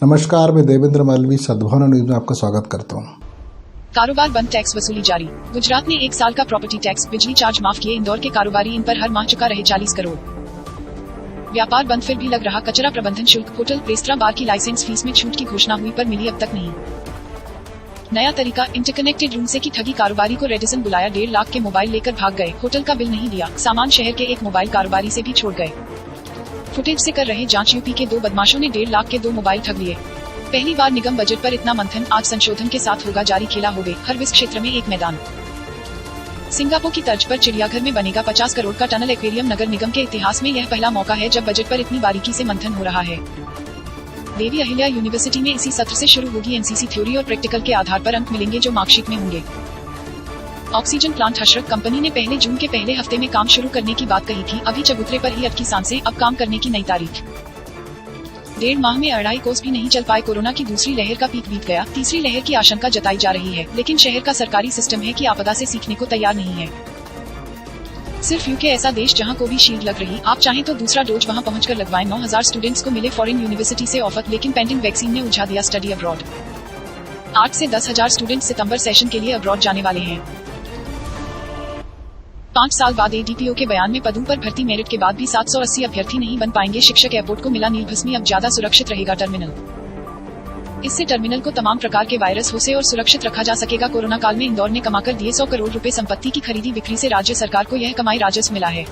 नमस्कार, मैं देवेंद्र मालवी सद्भावना न्यूज में आपका स्वागत करता हूँ। कारोबार बंद, टैक्स वसूली जारी। गुजरात ने 1 साल का प्रॉपर्टी टैक्स, बिजली चार्ज माफ किए। इंदौर के कारोबारी इन पर हर माह चुका रहे 40 करोड़। व्यापार बंद, फिर भी लग रहा कचरा प्रबंधन शुल्क। होटल, रेस्तरां, बार की लाइसेंस फीस में छूट की घोषणा हुई पर मिली अब तक नहीं। नया तरीका, इंटरकनेक्टेड रूम से की ठगी। कारोबारी को रेडिसन बुलाया, 1.5 लाख के मोबाइल लेकर भाग गए। होटल का बिल नहीं दिया, सामान शहर के एक मोबाइल कारोबारी से भी छोड़ गए। फुटेज से कर रहे जांच, यूपी के 2 बदमाशों ने 1.5 लाख के 2 मोबाइल ठग लिए। पहली बार निगम बजट पर इतना मंथन, आज संशोधन के साथ होगा जारी। खेला होवे, हरविस क्षेत्र में एक मैदान। सिंगापुर की तर्ज पर चिड़ियाघर में बनेगा 50 करोड़ का टनल एक्वेरियम। नगर निगम के इतिहास में यह पहला मौका है जब बजट पर इतनी बारीकी से मंथन हो रहा है। देवी अहिल्या यूनिवर्सिटी में इसी सत्र से शुरू होगी एनसीसी थ्योरी और प्रैक्टिकल के आधार पर अंक मिलेंगे जो मार्कशीट में होंगे। ऑक्सीजन प्लांट, हशरत कंपनी ने पहले जून के पहले हफ्ते में काम शुरू करने की बात कही थी। अभी चबूतरे पर ही अटकी सांसें, अब काम करने की नई तारीख। 1.5 माह में 2.5 कोस भी नहीं चल पाए। कोरोना की दूसरी लहर का पीक बीत गया, तीसरी लहर की आशंका जताई जा रही है, लेकिन शहर का सरकारी सिस्टम है कि आपदा से सीखने को तैयार नहीं है। सिर्फ यूके ऐसा देश जहां कोविशील्ड लग रही, आप चाहें तो दूसरा डोज वहां पहुंचकर लगवाएं। 9,000 स्टूडेंट्स को मिले फॉरेन यूनिवर्सिटी से ऑफर, लेकिन पेंडिंग वैक्सीन ने उलझा दिया स्टडी अब्रॉड। 8 से 10,000 स्टूडेंट सितंबर सेशन के लिए अब्रॉड जाने वाले हैं। 5 साल बाद एडीपीओ के बयान में पदों पर भर्ती, मेरिट के बाद भी 780 अभ्यर्थी नहीं बन पाएंगे शिक्षक। एयरपोर्ट को मिला नीलभस्मी, अब ज्यादा सुरक्षित रहेगा टर्मिनल। इससे टर्मिनल को तमाम प्रकार के वायरस हो से और सुरक्षित रखा जा सकेगा। कोरोना काल में इंदौर ने कमाकर दिए 100 करोड़ रुपए। संपत्ति की खरीदी बिक्री से राज्य सरकार को यह कमाई राजस्व मिला है।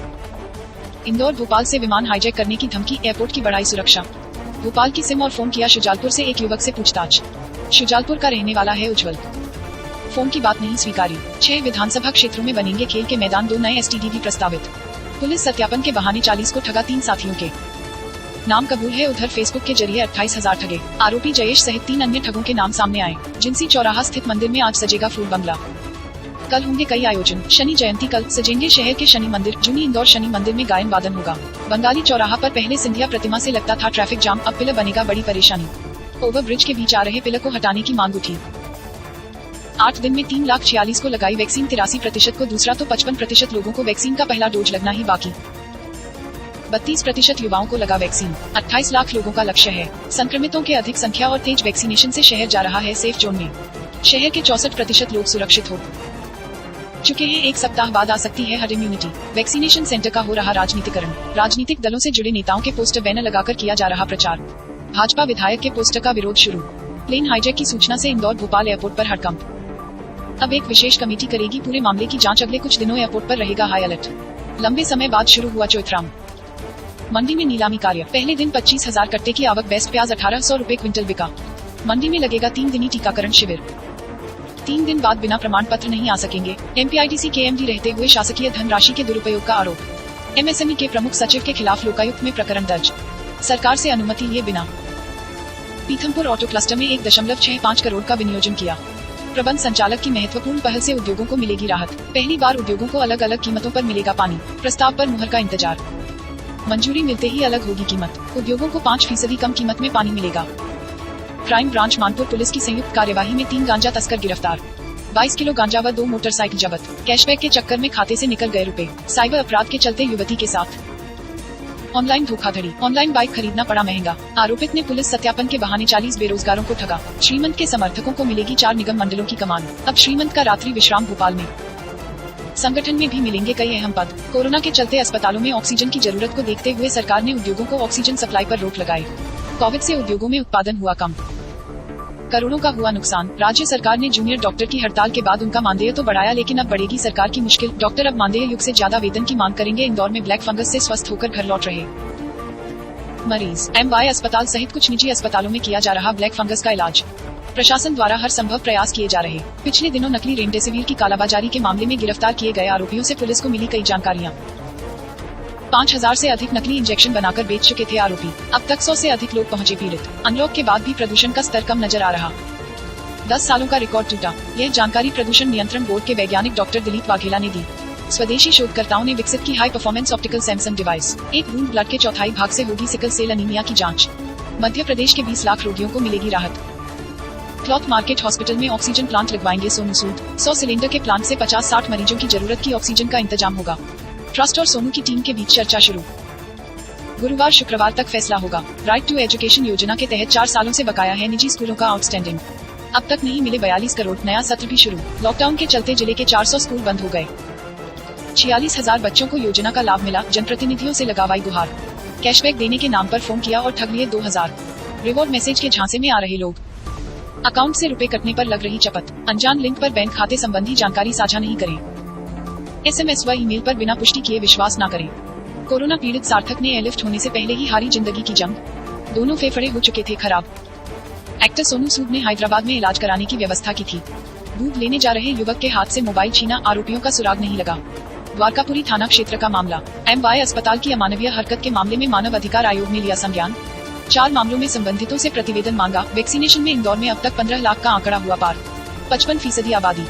इंदौर भोपाल से विमान हाईजैक करने की धमकी, एयरपोर्ट की बढ़ाई सुरक्षा। भोपाल की सिम और फोन किया शुजालपुर से एक युवक से पूछताछ। शुजालपुर का रहने वाला है उज्जवल, फोन की बात नहीं स्वीकारी। 6 विधानसभा क्षेत्रों में बनेंगे खेल के मैदान, 2 नए एसटीडीवी प्रस्तावित। पुलिस सत्यापन के बहाने 40 को ठगा, 3 साथियों के नाम कबूल है। उधर फेसबुक के जरिए 28,000 ठगे। आरोपी जयेश सहित 3 अन्य ठगों के नाम सामने आए। जिंसी चौराहा स्थित मंदिर में आज सजेगा फूल बंगला। कल होंगे कई आयोजन। शनि जयंती कल सजेंगे शहर के शनि मंदिर। जूनी इंदौर शनि मंदिर में गायन वादन होगा। बंगाली चौराहा पर पहले सिंधिया प्रतिमा से लगता था ट्रैफिक जाम, अब पिलर बनेगा बड़ी परेशानी। ओवर ब्रिज के बीच आ रहे पिलर को हटाने की मांग उठी। 8 दिन में 3,46,000 को लगाई वैक्सीन। 83% को दूसरा तो 55% लोगों को वैक्सीन का पहला डोज लगना ही बाकी। 32% युवाओं को लगा वैक्सीन। 28 लाख लोगों का लक्ष्य है। संक्रमितों के अधिक संख्या और तेज वैक्सीनेशन से शहर जा रहा है सेफ जोन में। शहर के 64% लोग सुरक्षित हो चुके हैं। 1 सप्ताह बाद आ सकती है हर्ड इम्यूनिटी। वैक्सीनेशन सेंटर का हो रहा राजनीतिकरण। राजनीतिक दलों से जुड़े नेताओं के पोस्टर बैनर लगाकर किया जा रहा प्रचार। भाजपा विधायक के पोस्टर का विरोध शुरू। प्लेन हाईजैक की सूचना से इंदौर भोपाल एयरपोर्ट पर हड़कंप। अब एक विशेष कमेटी करेगी पूरे मामले की जांच। अगले कुछ दिनों एयरपोर्ट पर रहेगा हाई अलर्ट। लंबे समय बाद शुरू हुआ चौथराम। मंडी में नीलामी कार्य, पहले दिन 25,000 कट्टे की आवक। बेस्ट प्याज 1,800 रुपए क्विंटल बिका। मंडी में लगेगा 3 दिनी टीकाकरण शिविर। 3 दिन बाद बिना प्रमाण पत्र नहीं आ सकेंगे। एमपीआईडीसी के एमडी रहते हुए शासकीय धनराशि के दुरुपयोग का आरोप। एमएसएमई के प्रमुख सचिव के खिलाफ लोकायुक्त में प्रकरण दर्ज, सरकार से अनुमति लिए बिना। पीथमपुर ऑटो क्लस्टर में 1.65 करोड़ का विनियोजन किया। प्रबंध संचालक की महत्वपूर्ण पहल से उद्योगों को मिलेगी राहत। पहली बार उद्योगों को अलग अलग कीमतों पर मिलेगा पानी। प्रस्ताव पर मुहर का इंतजार, मंजूरी मिलते ही अलग होगी कीमत। उद्योगों को 5% कम कीमत में पानी मिलेगा। क्राइम ब्रांच मानपुर पुलिस की संयुक्त कार्यवाही में 3 गांजा तस्कर गिरफ्तार। 22 किलो गांजा व 2 मोटरसाइकिल जब्त। कैशबैक के चक्कर में खाते से निकल गए रुपए। साइबर अपराध के चलते युवती के साथ ऑनलाइन धोखाधड़ी। ऑनलाइन बाइक खरीदना पड़ा महंगा। आरोपित ने पुलिस सत्यापन के बहाने 40 बेरोजगारों को ठगा। श्रीमंत के समर्थकों को मिलेगी 4 निगम मंडलों की कमान। अब श्रीमंत का रात्रि विश्राम भोपाल में। संगठन में भी मिलेंगे कई अहम पद। कोरोना के चलते अस्पतालों में ऑक्सीजन की जरूरत को देखते हुए सरकार ने उद्योगों को ऑक्सीजन सप्लाई पर रोक लगाई। कोविड से उद्योगों में उत्पादन हुआ कम, करोड़ों का हुआ नुकसान। राज्य सरकार ने जूनियर डॉक्टर की हड़ताल के बाद उनका मानदेय तो बढ़ाया, लेकिन अब बढ़ेगी सरकार की मुश्किल। डॉक्टर अब मानदेय युग से ज्यादा वेतन की मांग करेंगे। इंदौर में ब्लैक फंगस से स्वस्थ होकर घर लौट रहे मरीज। एमवाई अस्पताल सहित कुछ निजी अस्पतालों में किया जा रहा ब्लैक फंगस का इलाज। प्रशासन द्वारा हर संभव प्रयास किए जा रहे। पिछले दिनों नकली रेमडेसिविर की कालाबाजारी के मामले में गिरफ्तार किए गए आरोपियों से पुलिस को मिली कई जानकारियां। 5,000 से अधिक नकली इंजेक्शन बनाकर बेच चुके थे आरोपी। अब तक 100 से अधिक लोग पहुंचे पीड़ित। अनलॉक के बाद भी प्रदूषण का स्तर कम नजर आ रहा। 10 सालों का रिकॉर्ड टूटा। यह जानकारी प्रदूषण नियंत्रण बोर्ड के वैज्ञानिक डॉक्टर दिलीप वाघेला ने दी। स्वदेशी शोधकर्ताओं ने विकसित की high performance optical Samsung device. 1 बूंद ब्लड के चौथाई भाग से होगी सिकल सेल अनीमिया की जांच। मध्य प्रदेश के 20 लाख रोगियों को मिलेगी राहत। क्लॉथ मार्केट हॉस्पिटल में ऑक्सीजन प्लांट लगवाएंगे सोनू सूद। 100 सिलेंडर के प्लांट से 50-60 मरीजों की जरूरत की ऑक्सीजन का इंतजाम होगा। ट्रस्ट और सोनू की टीम के बीच चर्चा शुरू। गुरुवार शुक्रवार तक फैसला होगा। राइट टू एजुकेशन योजना के तहत 4 सालों से बकाया है निजी स्कूलों का आउटस्टैंडिंग। अब तक नहीं मिले 42 करोड़, नया सत्र भी शुरू। लॉकडाउन के चलते जिले के 400 स्कूल बंद हो गए। 46,000 बच्चों को योजना का लाभ मिला, जनप्रतिनिधियों से लगावाई गुहार। कैशबैक देने के नाम पर फोन किया और ठग लिए 2000। रिवॉर्ड मैसेज के झांसे में आ रहे लोग। अकाउंट से रुपए कटने पर लग रही चपत। अनजान लिंक पर बैंक खाते संबंधी जानकारी साझा नहीं करें। SMS व ईमेल पर बिना पुष्टि किए विश्वास न करें। कोरोना पीड़ित सार्थक ने एयरलिफ्ट होने से पहले ही हारी जिंदगी की जंग। दोनों फेफड़े हो चुके थे खराब। एक्टर सोनू सूद ने हैदराबाद में इलाज कराने की व्यवस्था की थी। दूध लेने जा रहे युवक के हाथ से मोबाइल छीना, आरोपियों का सुराग नहीं लगा। द्वारकापुरी थाना क्षेत्र का मामला। MY अस्पताल की अमानवीय हरकत के मामले में मानव अधिकार आयोग ने लिया संज्ञान। 4 मामलों में संबंधितों से प्रतिवेदन मांगा। वैक्सीनेशन में इंदौर में अब तक 15 लाख का आंकड़ा हुआ पार। 55% आबादी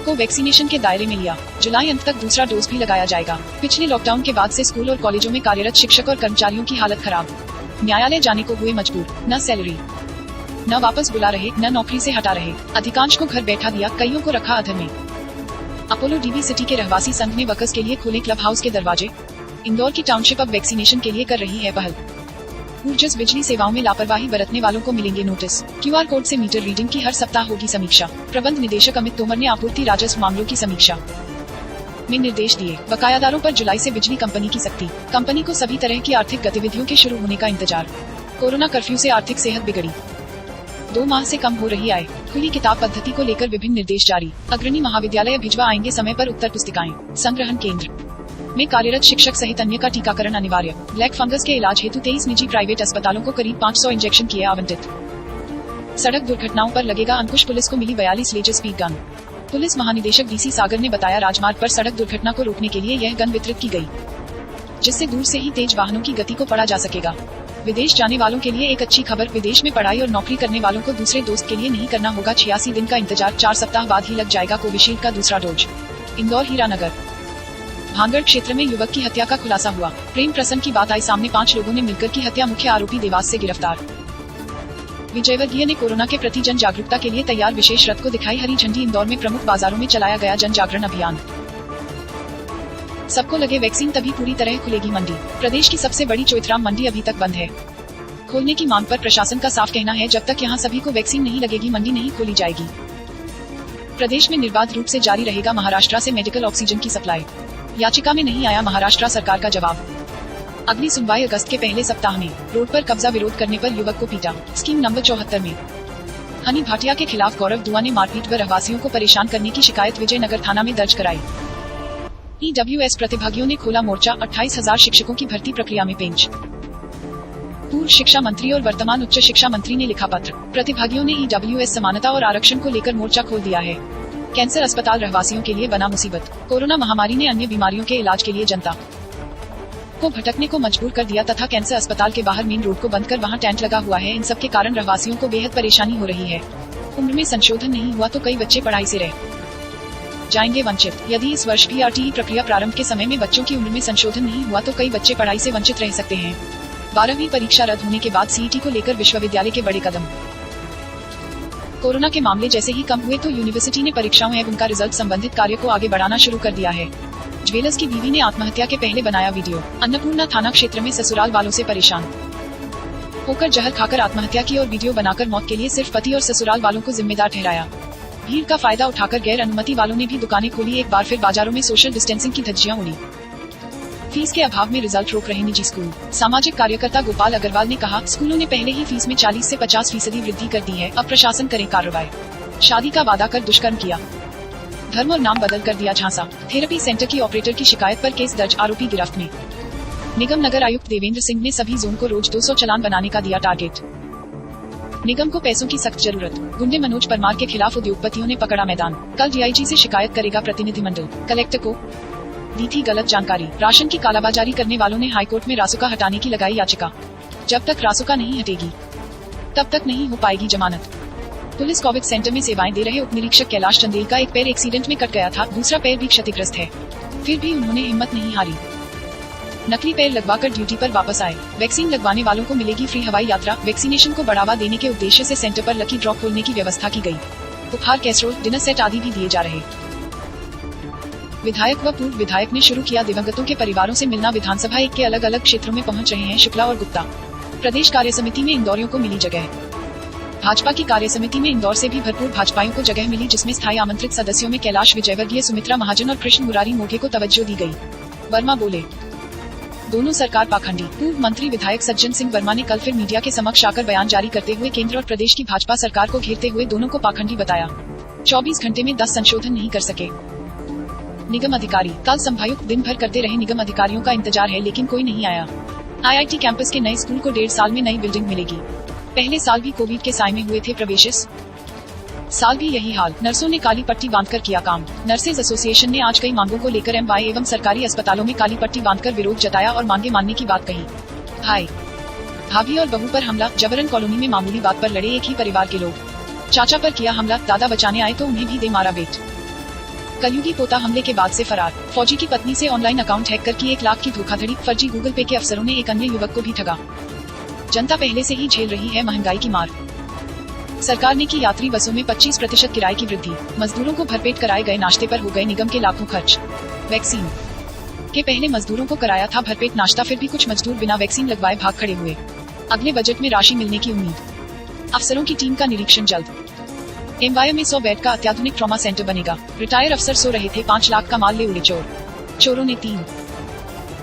को वैक्सीनेशन के दायरे में लिया। जुलाई अंत तक दूसरा डोज भी लगाया जाएगा। पिछले लॉकडाउन के बाद से स्कूल और कॉलेजों में कार्यरत शिक्षक और कर्मचारियों की हालत खराब। न्यायालय जाने को हुए मजबूर। न सैलरी, न वापस बुला रहे, न नौकरी से हटा रहे। अधिकांश को घर बैठा दिया, कईयों को रखा अधर में। अपोलो DB सिटी के रहवासी संघ ने वर्कर्स के लिए खोले क्लब हाउस के दरवाजे। इंदौर की टाउनशिप अब वैक्सीनेशन के लिए कर रही है पहल। ऊर्जस बिजली सेवाओं में लापरवाही बरतने वालों को मिलेंगे नोटिस। QR कोड से मीटर रीडिंग की हर सप्ताह होगी समीक्षा। प्रबंध निदेशक अमित तोमर ने आपूर्ति राजस्व मामलों की समीक्षा में निर्देश दिए। बकायादारों पर जुलाई से बिजली कंपनी की सख्ती। कंपनी को सभी तरह की आर्थिक गतिविधियों के शुरू होने का इंतजार। कोरोना कर्फ्यू से आर्थिक सेहत बिगड़ी। 2 माह से कम हो रही आय। खुली किताब पद्धति को लेकर विभिन्न निर्देश जारी। अग्रणी महाविद्यालय भिजवा आएंगे समय पर उत्तर पुस्तिकाएं। संग्रहण केंद्र में कार्यरत शिक्षक सहित अन्य का टीकाकरण अनिवार्य। ब्लैक फंगस के इलाज हेतु 23 निजी प्राइवेट अस्पतालों को करीब 500 इंजेक्शन किए आवंटित। सड़क दुर्घटनाओं पर लगेगा अंकुश। पुलिस को मिली 42 लेजर स्पीड गन। पुलिस महानिदेशक DC सागर ने बताया, राजमार्ग पर सड़क दुर्घटना को रोकने के लिए यह गन वितरित की गई, जिससे दूर से ही तेज वाहनों की गति को पढ़ा जा सकेगा। विदेश जाने वालों के लिए एक अच्छी खबर। विदेश में पढ़ाई और नौकरी करने वालों को दूसरे डोज के लिए नहीं करना होगा 86 दिन का इंतजार। 4 सप्ताह बाद ही लग जाएगा कोविशील्ड का दूसरा डोज। इंदौर हीरानगर भांगड़ क्षेत्र में युवक की हत्या का खुलासा हुआ। प्रेम प्रसंग की बात आई सामने। 5 लोगों ने मिलकर की हत्या। मुख्य आरोपी देवास से गिरफ्तार। विजयवर्गीय ने कोरोना के प्रति जन जागरूकता के लिए तैयार विशेष रथ को दिखाई हरी झंडी। इंदौर में प्रमुख बाजारों में चलाया गया जन जागरण अभियान। सबको लगे वैक्सीन तभी पूरी तरह खुलेगी मंडी। प्रदेश की सबसे बड़ी चोइथराम मंडी अभी तक बंद है। खोलने की मांग पर प्रशासन का साफ कहना है, जब तक यहां सभी को वैक्सीन नहीं लगेगी मंडी नहीं खोली जाएगी। प्रदेश में निर्बाध रूप से जारी रहेगा महाराष्ट्र से मेडिकल ऑक्सीजन की सप्लाई। याचिका में नहीं आया महाराष्ट्र सरकार का जवाब। अगली सुनवाई अगस्त के पहले सप्ताह में। रोड पर कब्जा विरोध करने पर युवक को पीटा। स्कीम नंबर 74 में हनी भाटिया के खिलाफ गौरव दुआ ने मारपीट व रहवासियों को परेशान करने की शिकायत विजयनगर थाना में दर्ज कराई। EWS प्रतिभागियों ने खोला मोर्चा। 28,000 शिक्षकों की भर्ती प्रक्रिया में पेंच। पूर्व शिक्षा मंत्री और वर्तमान उच्च शिक्षा मंत्री ने लिखा पत्र। प्रतिभागियों ने EWS समानता और आरक्षण को लेकर मोर्चा खोल दिया है। कैंसर अस्पताल रहवासियों के लिए बना मुसीबत। कोरोना महामारी ने अन्य बीमारियों के इलाज के लिए जनता को भटकने को मजबूर कर दिया तथा कैंसर अस्पताल के बाहर मेन रोड को बंद कर वहां टेंट लगा हुआ है। इन सब के कारण रहवासियों को बेहद परेशानी हो रही है। उम्र में संशोधन नहीं हुआ तो कई बच्चे पढ़ाई से रह जाएंगे वंचित। यदि इस वर्ष भी RTE प्रक्रिया प्रारंभ के समय में बच्चों की उम्र में संशोधन नहीं हुआ तो कई बच्चे पढ़ाई से वंचित रह सकते हैं। 12वीं परीक्षा रद्द होने के बाद CET को लेकर विश्वविद्यालय के बड़े कदम। कोरोना के मामले जैसे ही कम हुए तो यूनिवर्सिटी ने परीक्षाओं एवं उनका रिजल्ट संबंधित कार्य को आगे बढ़ाना शुरू कर दिया है। ज्वेलर्स की बीवी ने आत्महत्या के पहले बनाया वीडियो। अन्नपूर्णा थाना क्षेत्र में ससुराल वालों से परेशान होकर जहर खाकर आत्महत्या की और वीडियो बनाकर मौत के लिए सिर्फ पति और ससुराल वालों को जिम्मेदार ठहराया। भीड़ का फायदा उठाकर गैर अनुमति वालों ने भी दुकानें खोली। एक बार फिर बाजारों में सोशल डिस्टेंसिंग की धज्जियां उड़ी। फीस के अभाव में रिजल्ट रोक रहे निजी स्कूल। सामाजिक कार्यकर्ता गोपाल अग्रवाल ने कहा, स्कूलों ने पहले ही फीस में 40 से 50% वृद्धि कर दी है, अब प्रशासन करे कार्रवाई। शादी का वादा कर दुष्कर्म किया, धर्म और नाम बदल कर दिया झांसा। थेरेपी सेंटर की ऑपरेटर की शिकायत पर केस दर्ज, आरोपी गिरफ्त में। निगम नगर आयुक्त देवेंद्र सिंह ने सभी जोन को रोज 200 चालान बनाने का दिया टारगेट। निगम को पैसों की सख्त जरूरत। गुंडे मनोज परमार के खिलाफ उद्योगपतियों ने पकड़ा मैदान। कल DIG से शिकायत करेगा प्रतिनिधिमंडल। कलेक्टर को दी थी गलत जानकारी। राशन की कालाबाजारी करने वालों ने हाईकोर्ट में रासुका हटाने की लगाई याचिका। जब तक रासुका नहीं हटेगी तब तक नहीं हो पाएगी जमानत। पुलिस कोविड सेंटर में सेवाएं दे रहे उप निरीक्षक कैलाश चंदेल का एक पैर एक्सीडेंट में कट गया था, दूसरा पैर भी क्षतिग्रस्त है। फिर भी उन्होंने हिम्मत नहीं हारी, नकली पैर लगवाकर ड्यूटी पर वापस आए। वैक्सीन लगवाने वालों को मिलेगी फ्री हवाई यात्रा। वैक्सीनेशन को बढ़ावा देने के उद्देश्य से सेंटर पर लकी ड्रॉ खोलने की व्यवस्था की गई। उपहार, कैसरोल, डिनर सेट आदि भी दिए जा रहे। विधायक व पूर्व विधायक ने शुरू किया दिवंगतों के परिवारों से मिलना। विधानसभा एक के अलग अलग क्षेत्रों में पहुंच रहे हैं शुक्ला और गुप्ता। प्रदेश कार्य समिति में इंदौरियों को मिली जगह। भाजपा की कार्य समिति में इंदौर से भी भरपूर भाजपाइयों को जगह मिली, जिसमें स्थायी आमंत्रित सदस्यों में कैलाश विजयवर्गीय, सुमित्रा महाजन और कृष्ण मुरारी मोघे को तवज्जो दी गई। वर्मा बोले, दोनों सरकार पाखंडी। पूर्व मंत्री विधायक सज्जन सिंह वर्मा ने कल फिर मीडिया के समक्ष आकर बयान जारी करते हुए केंद्र और प्रदेश की भाजपा सरकार को घेरते हुए दोनों को पाखंडी बताया। 24 घंटे में 10 संशोधन नहीं कर सके। निगम अधिकारी कल संभायुक्त दिन भर करते रहे। निगम अधिकारियों का इंतजार है लेकिन कोई नहीं आया। IIT कैंपस के नए स्कूल को 1.5 साल में नई बिल्डिंग मिलेगी। पहले साल भी कोविड के साए में हुए थे प्रवेश, इस साल भी यही हाल। नर्सों ने काली पट्टी बांधकर किया काम। नर्सेज एसोसिएशन ने आज कई मांगों को लेकर MY एवं सरकारी अस्पतालों में काली पट्टी बांधकर विरोध जताया और मांगे मानने की बात कही। भाई भाभी और बहू पर हमला। जबरन कॉलोनी में मामूली बात पर लड़े एक ही परिवार के लोग। चाचा पर किया हमला, दादा बचाने आए तो उन्हें भी दे मारा बेट। कलयुगी पोता हमले के बाद से फरार। फौजी की पत्नी से ऑनलाइन अकाउंट हैक कर की 1 लाख की धोखाधड़ी। फर्जी गूगल पे के अफसरों ने एक अन्य युवक को भी ठगा। जनता पहले से ही झेल रही है महंगाई की मार। सरकार ने की यात्री बसों में 25% किराए की वृद्धि। मजदूरों को भरपेट कराए गए नाश्ते पर हो गए निगम के लाखों खर्च। वैक्सीन के पहले मजदूरों को कराया था भरपेट नाश्ता, फिर भी कुछ मजदूर बिना वैक्सीन लगवाए भाग खड़े हुए। अगले बजट में राशि मिलने की उम्मीद। अफसरों की टीम का निरीक्षण जल्द। MY में 100 बेड का अत्याधुनिक ट्रॉमा सेंटर बनेगा। रिटायर अफसर सो रहे थे, 5 लाख का माल ले उड़े चोर। चोरों ने 3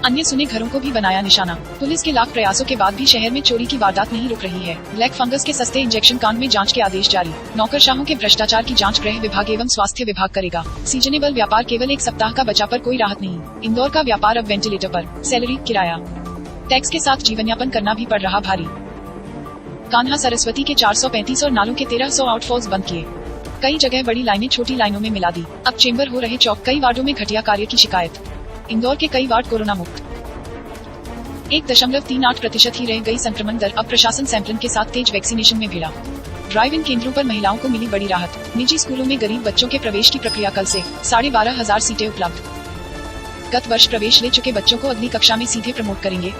अन्य सुने घरों को भी बनाया निशाना। पुलिस के लाख प्रयासों के बाद भी शहर में चोरी की वारदात नहीं रुक रही है। ब्लैक फंगस के सस्ते इंजेक्शन कांड में जांच के आदेश जारी। नौकरशाहों के भ्रष्टाचार की जांच गृह विभाग एवं स्वास्थ्य विभाग करेगा। सीजनेबल व्यापार केवल 1 सप्ताह का बचा, पर कोई राहत नहीं। इंदौर का व्यापार अब वेंटिलेटर पर। सैलरी, किराया, टैक्स के साथ जीवन यापन करना भी पड़ रहा भारी। कान्हा सरस्वती के 435 और नालों के 1300 आउटफॉल्स बंद किए। कई जगह बड़ी लाइनें छोटी लाइनों में मिला दी। अब चेंबर हो रहे चौक। कई वार्डों में घटिया कार्य की शिकायत। इंदौर के कई वार्ड कोरोना मुक्त। 1.38% ही रह गई संक्रमण दर। अब प्रशासन सैंपलिंग के साथ तेज वैक्सीनेशन में भिड़ा। ड्राइव इन केंद्रों पर महिलाओं को मिली बड़ी राहत। निजी स्कूलों में गरीब बच्चों के प्रवेश की प्रक्रिया कल से। 12,500 सीटें उपलब्ध। गत वर्ष प्रवेश ले चुके बच्चों को अगली कक्षा में सीधे प्रमोट करेंगे।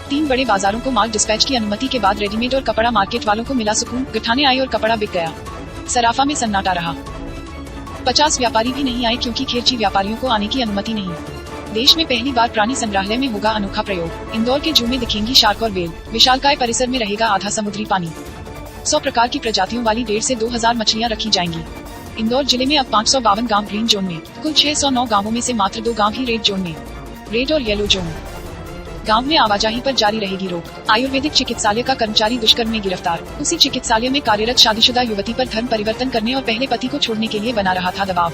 3 बड़े बाजारों को माल डिस्पैच की अनुमति के बाद रेडीमेड और कपड़ा मार्केट वालों को मिला सुकून। गठाने आए और कपड़ा बिक गया। सराफा में सन्नाटा रहा। 50 व्यापारी भी नहीं आए क्योंकि खेरची व्यापारियों को आने की अनुमति नहीं। देश में पहली बार प्राणी संग्रहालय में होगा अनोखा प्रयोग। इंदौर के जू में दिखेंगी शार्क और व्हेल। विशालकाय परिसर में रहेगा आधा समुद्री पानी। 100 प्रकार की प्रजातियों वाली 1.5 से 2,000 मछलियां रखी जाएंगी। इंदौर जिले में अब 552 गांव ग्रीन जोन में। कुल 609 गांवों में से मात्र 2 गांव ही रेड जोन में। रेड और येलो जोन। गांव में आवाजाही पर जारी रहेगी रोक। आयुर्वेदिक चिकित्सालय का कर्मचारी दुष्कर्म में गिरफ्तार। उसी चिकित्सालय में कार्यरत शादीशुदा युवती पर धर्म परिवर्तन करने और पहले पति को छोड़ने के लिए बना रहा था दबाव।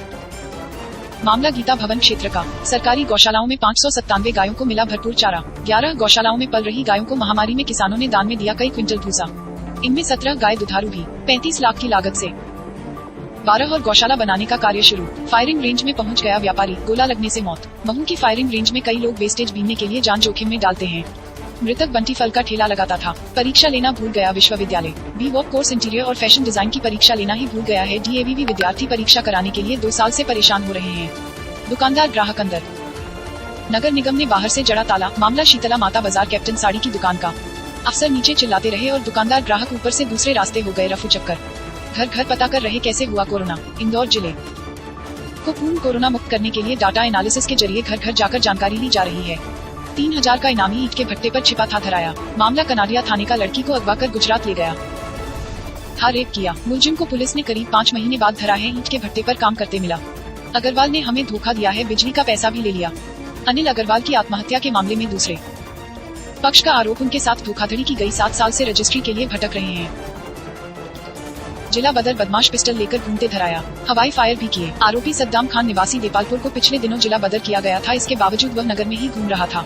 मामला गीता भवन क्षेत्र का। सरकारी गौशालाओं में 597 गायों को मिला भरपूर चारा। 11 गौशालाओं में पल रही गायों को महामारी में किसानों ने दान में दिया कई क्विंटल भूसा। इनमें 17 गाय दुधारू भी। 35 लाख की लागत से 12 और गौशाला बनाने का कार्य शुरू। फायरिंग रेंज में पहुंच गया व्यापारी, गोला लगने से मौत। महू की फायरिंग रेंज में कई लोग वेस्टेज बीनने के लिए जान जोखिम में डालते हैं। मृतक बंटी फल का ठेला लगाता था। परीक्षा लेना भूल गया विश्वविद्यालय। B.Voc कोर्स इंटीरियर और फैशन डिजाइन की परीक्षा लेना ही भूल गया है। DAVV विद्यार्थी परीक्षा कराने के लिए 2 साल से परेशान हो रहे हैं। दुकानदार ग्राहक अंदर। नगर निगम ने बाहर से जड़ा ताला। मामला शीतला माता बाजार कैप्टन साड़ी की दुकान का। अफसर नीचे चिल्लाते रहे और दुकानदार ग्राहक ऊपर से दूसरे रास्ते हो गए रफू चक्कर। घर घर पता कर रहे कैसे हुआ कोरोना। इंदौर जिले को पूर्ण कोरोना मुक्त करने के लिए डाटा एनालिसिस के जरिए घर घर जाकर जानकारी ली जा रही है। 3000 का इनामी ईंट के भट्टे पर छिपा था धराया। मामला कनाडिया थाने का। लड़की को अगवा कर गुजरात ले गया था, रेप किया। मुलजिम को पुलिस ने करीब 5 महीने बाद धरा है। ईंट के भट्टे पर काम करते मिला। अग्रवाल ने हमें धोखा दिया है, बिजली का पैसा भी ले लिया। अनिल अग्रवाल की आत्महत्या के मामले में दूसरे पक्ष का आरोप। उनके साथ धोखाधड़ी की गई। 7 साल से रजिस्ट्री के लिए भटक रहे हैं। जिला बदर बदमाश पिस्टल लेकर घूमते धराया। हवाई फायर भी किए। आरोपी सद्दाम खान निवासी देपालपुर को पिछले दिनों जिला बदर किया गया था। इसके बावजूद वह नगर में ही घूम रहा था।